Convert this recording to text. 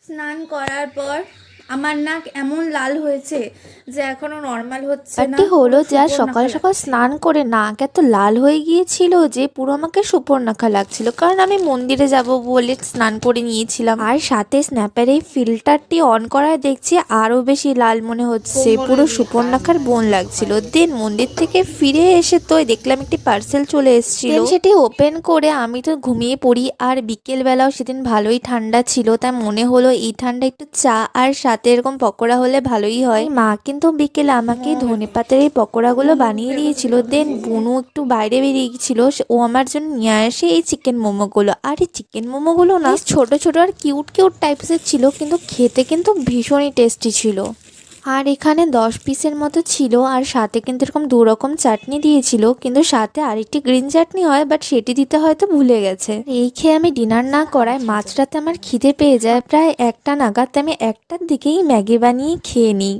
স্নান করার পর আমার নাক এমন লাল হয়েছে যে এখনো নর্মাল হচ্ছে না, ব্যাপারটি হলো পুরো যে আজ সকাল সুবর্ণাখা সকাল লাগছে। স্নান করে নাক এত লাল হয়ে গিয়েছিল যে পুরো আমাকে সুপর্ণাখা লাগছিল, কারণ আমি মন্দিরে যাব বলে স্নান করে নিয়েছিলাম। আর সাথে স্ন্যাপের এই ফিল্টারটি অন করায় দেখছি আরো বেশি লাল মনে হচ্ছে, পুরো সুপর্ণাখার বোন লাগছিল। দেন মন্দির থেকে ফিরে এসে তো দেখলাম একটি পার্সেল চলে এসেছিল, সেটি ওপেন করে আমি তো ঘুমিয়ে পড়ি। আর বিকেল বেলাও সেদিন ভালোই ঠান্ডা ছিল, তাই মনে হলো এই ঠান্ডা একটু চা আর সাথে এরকম পকোড়া হলে ভালোই হয়। মা কিন্তু বিকেলে আমাকে ধনেপাতার এই পকোড়াগুলো বানিয়ে দিয়েছিল। দেন বুনু একটু বাইরে বেরিয়ে গেছিল, ও আমার জন্য নিয়ে আসে এই চিকেন মোমোগুলো। আর এই চিকেন মোমোগুলো না ছোট ছোট আর কিউট কিউট টাইপসের ছিল, কিন্তু খেতে কিন্তু ভীষণই টেস্টি ছিল। আর এখানে 10 পিসের মতো ছিল, আর সাথে কিন্তু এরকম 2 রকম চাটনি দিয়েছিল, কিন্তু সাথে আরেকটি গ্রিন চাটনি হয়, বাট সেটি দিতে হয়তো ভুলে গেছে। এই খেয়ে আমি ডিনার না করায় মাঝরাতে আমার খিদে পেয়ে যায় প্রায় 1টা নাগাদ, আমি 1টার দিকেই ম্যাগি বানিয়ে খেয়ে নিই।